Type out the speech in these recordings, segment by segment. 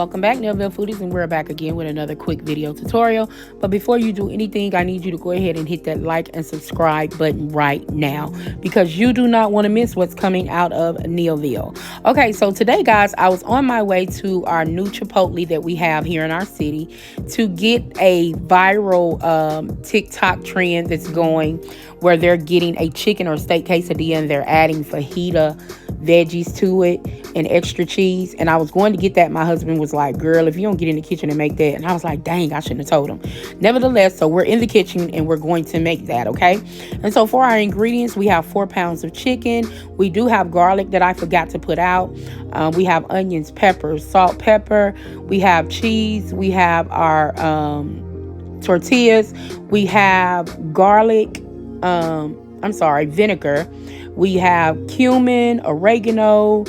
welcome back, Neville Foodies, and we're back again with another quick video tutorial. But before you do anything, I need you to go ahead and hit that like and subscribe button right now, because you do not want to miss what's coming out of Neoville. Okay, so today, guys, I was on my way to our new Chipotle that we have here in our city to get a viral TikTok trend that's going, where they're getting a chicken or steak quesadilla and they're adding fajita veggies to it and extra cheese. And I was going to get that. My husband was like, girl, if you don't get in the kitchen and make that. And I was like, dang, I shouldn't have told him. Nevertheless, so we're in the kitchen and we're going to make that, okay? And so for our ingredients, we have 4 pounds of chicken. We do have garlic that I forgot to put out. We have onions, peppers, salt, pepper. We have cheese. We have our tortillas. We have garlic, vinegar. We have cumin, oregano,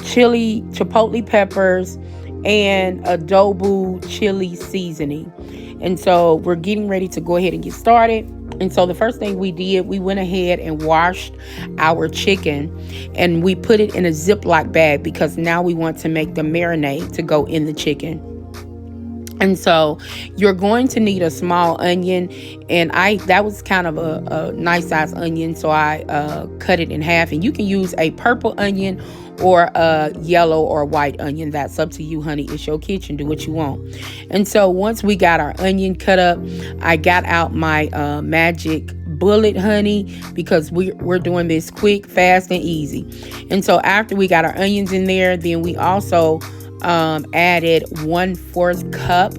chili, chipotle peppers, and adobo chili seasoning. And so we're getting ready to go ahead and get started. And so the first thing we did, we went ahead and washed our chicken and we put it in a Ziploc bag, because now we want to make the marinade to go in the chicken. And so you're going to need a small onion, and that was kind of a nice size onion, so I cut it in half. And you can use a purple onion or a yellow or white onion. That's up to you, honey. It's your kitchen. Do what you want. And so once we got our onion cut up, I got out my magic bullet, honey, because we're doing this quick, fast, and easy. And so after we got our onions in there, then we also added 1/4 cup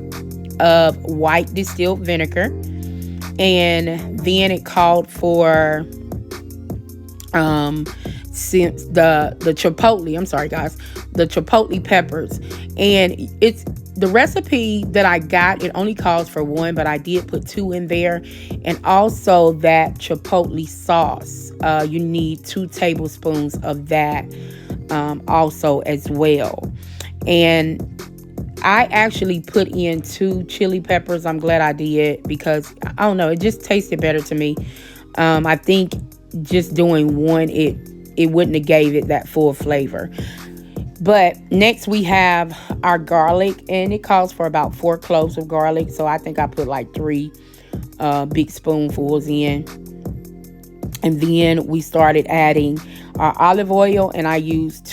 of white distilled vinegar, and then it called for since the chipotle, I'm sorry guys, the chipotle peppers. And it's the recipe that I got, it only calls for 1, but I did put 2 in there. And also that chipotle sauce, you need 2 tablespoons of that also as well. And I actually put in 2 chili peppers. I'm glad I did, because I don't know, it just tasted better to me. I think just doing 1, it wouldn't have gave it that full flavor. But next we have our garlic, and it calls for about 4 cloves of garlic. So I think I put like 3 big spoonfuls in. And then we started adding our olive oil, and I used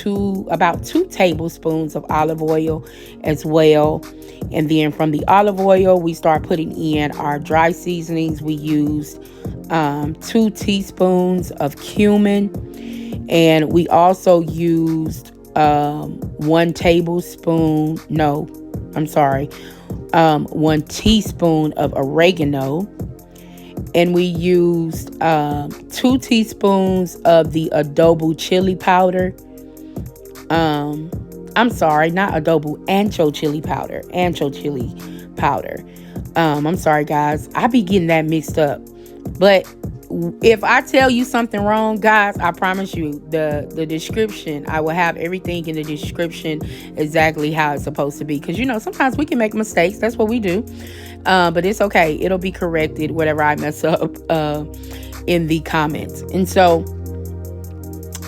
about 2 tablespoons of olive oil as well. And then from the olive oil, we start putting in our dry seasonings. We used 2 teaspoons of cumin, and we also used 1 teaspoon of oregano. And we used 2 teaspoons of the adobo chili powder. I'm sorry, not adobo, ancho chili powder. Ancho chili powder. I'm sorry, guys. I be getting that mixed up. But if I tell you something wrong, guys, I promise you, the description, I will have everything in the description exactly how it's supposed to be. Because, you know, sometimes we can make mistakes. That's what we do. But it's okay. It'll be corrected, whatever I mess up in the comments. And so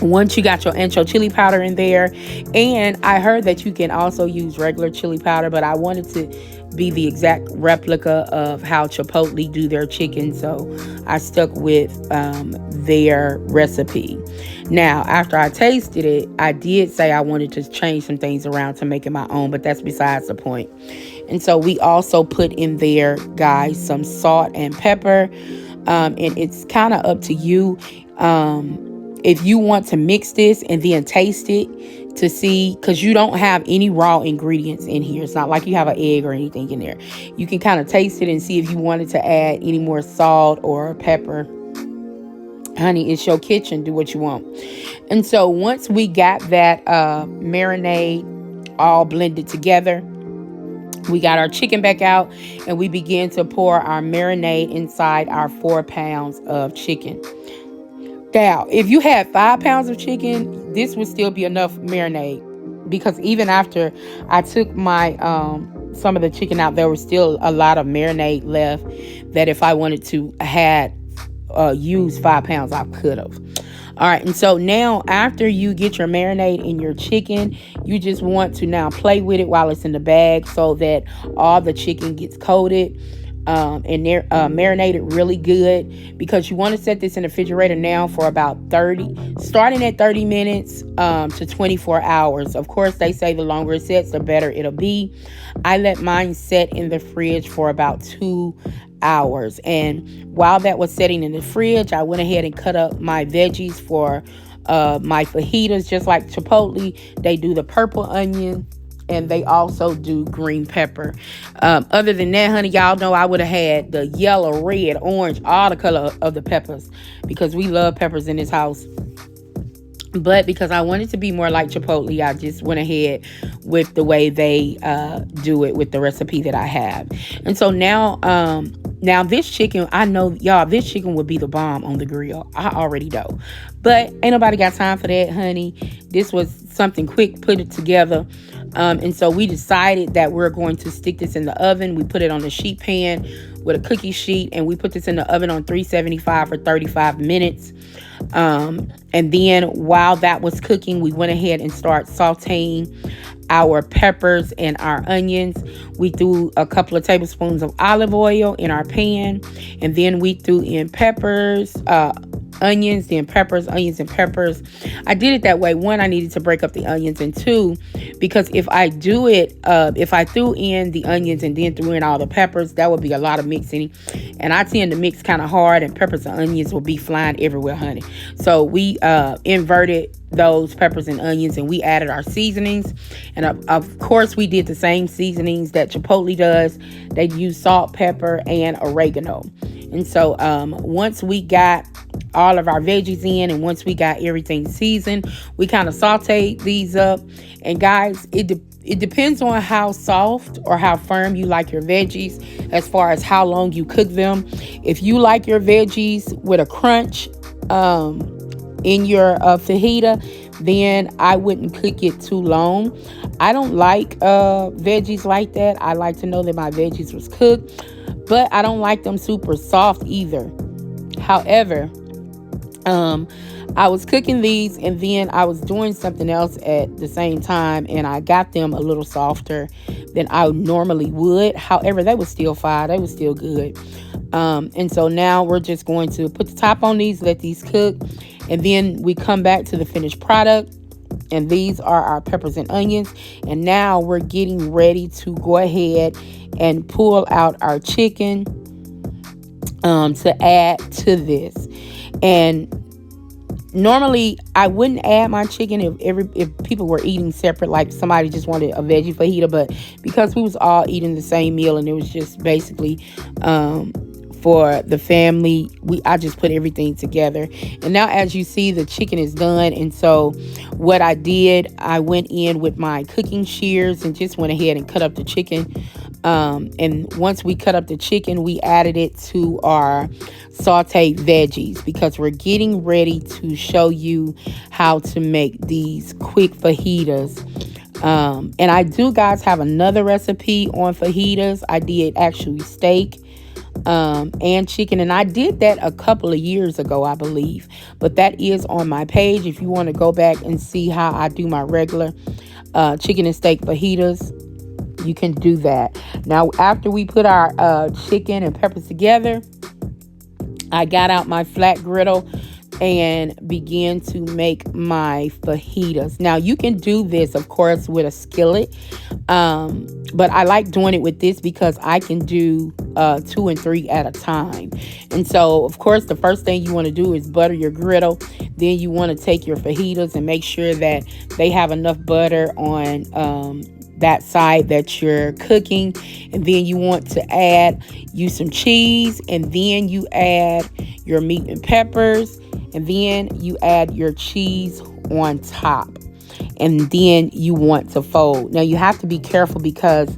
once you got your ancho chili powder in there, and I heard that you can also use regular chili powder, but I wanted to be the exact replica of how Chipotle do their chicken, so I stuck with their recipe. Now, after I tasted it, I did say I wanted to change some things around to make it my own, but that's besides the point. And so we also put in there, guys, some salt and pepper, and it's kind of up to you if you want to mix this and then taste it to see, because you don't have any raw ingredients in here. It's not like you have an egg or anything in there. You can kind of taste it and see if you wanted to add any more salt or pepper. Honey, it's your kitchen. Do what you want. And so once we got that marinade all blended together, we got our chicken back out, and we began to pour our marinade inside our 4 pounds of chicken. Now, if you had 5 pounds of chicken, this would still be enough marinade, because even after I took my some of the chicken out, there was still a lot of marinade left that if I wanted to use 5 pounds, I could have. All right, and so now after you get your marinade in your chicken, you just want to now play with it while it's in the bag so that all the chicken gets coated and they're marinated really good, because you want to set this in the refrigerator now for about 30, starting at 30 minutes to 24 hours. Of course, they say the longer it sets, the better it'll be. I let mine set in the fridge for about 2 hours. And while that was setting in the fridge, I went ahead and cut up my veggies for my fajitas. Just like Chipotle, they do the purple onion and they also do green pepper. Other than that, honey, y'all know I would have had the yellow, red, orange, all the color of the peppers, because we love peppers in this house. But because I wanted to be more like Chipotle, I just went ahead with the way they do it with the recipe that I have. And so now this chicken, I know, y'all, this chicken would be the bomb on the grill. I already know. But ain't nobody got time for that, honey. This was something quick, put it together. And so we decided that we're going to stick this in the oven. We put it on a sheet pan with a cookie sheet, and we put this in the oven on 375 for 35 minutes. And then while that was cooking, we went ahead and started sauteing our peppers and our onions. We threw a couple of tablespoons of olive oil in our pan, and then we threw in peppers, onions, then peppers, onions, and peppers. I did it that way. One, I needed to break up the onions, and two, because if I do it, if I threw in the onions and then threw in all the peppers, that would be a lot of mixing, and I tend to mix kind of hard, and peppers and onions will be flying everywhere, honey. So we inverted those peppers and onions, and we added our seasonings, and of course we did the same seasonings that Chipotle does. They use salt, pepper, and oregano. And so once we got all of our veggies in, and once we got everything seasoned, we kind of sauteed these up. And guys, it depends on how soft or how firm you like your veggies as far as how long you cook them. If you like your veggies with a crunch in your fajita, then I wouldn't cook it too long. I don't like veggies like that. I like to know that my veggies was cooked, but I don't like them super soft either. However, I was cooking these, and then I was doing something else at the same time, and I got them a little softer than I normally would. However, they were still fine. They were still good. And so now we're just going to put the top on these, let these cook, and then we come back to the finished product. And these are our peppers and onions. And now we're getting ready to go ahead and pull out our chicken to add to this. And normally I wouldn't add my chicken if people were eating separate, like somebody just wanted a veggie fajita, but because we was all eating the same meal and it was just basically for the family, I just put everything together. And now, as you see, the chicken is done. And so what I did, I went in with my cooking shears and just went ahead and cut up the chicken. And once we cut up the chicken, we added it to our sauteed veggies, because we're getting ready to show you how to make these quick fajitas. And I do, guys, have another recipe on fajitas. I did actually steak and chicken, and I did that a couple of years ago, I believe, but that is on my page if you want to go back and see how I do my regular chicken and steak fajitas. You can do that. Now, after we put our chicken and peppers together, I got out my flat griddle and began to make my fajitas. Now, you can do this, of course, with a skillet, but I like doing it with this because I can do 2 and 3 at a time. And so, of course, the first thing you want to do is butter your griddle. Then you want to take your fajitas and make sure that they have enough butter on that side that you're cooking. And then you want to add you some cheese, and then you add your meat and peppers, and then you add your cheese on top, and then you want to fold. Now, you have to be careful because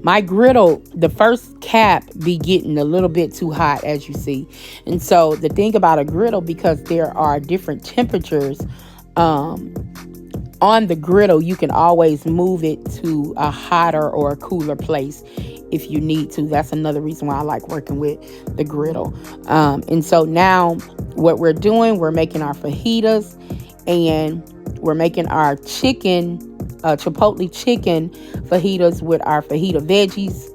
my griddle, the first cap be getting a little bit too hot, as you see. And so the thing about a griddle, because there are different temperatures on the griddle, you can always move it to a hotter or a cooler place if you need to. That's another reason why I like working with the griddle. And so now what we're doing, we're making our fajitas, and we're making our chicken, Chipotle chicken fajitas with our fajita veggies.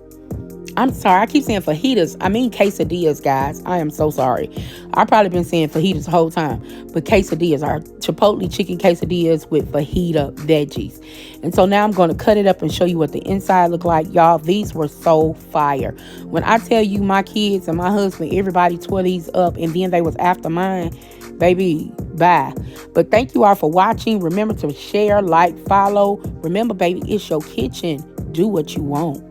I'm sorry, I keep saying fajitas. I mean quesadillas, guys. I am so sorry. I've probably been saying fajitas the whole time. But quesadillas are Chipotle chicken quesadillas with fajita veggies. And so now I'm going to cut it up and show you what the inside look like. Y'all, these were so fire. When I tell you my kids and my husband, everybody tore these up, and then they was after mine, baby, bye. But thank you all for watching. Remember to share, like, follow. Remember, baby, it's your kitchen. Do what you want.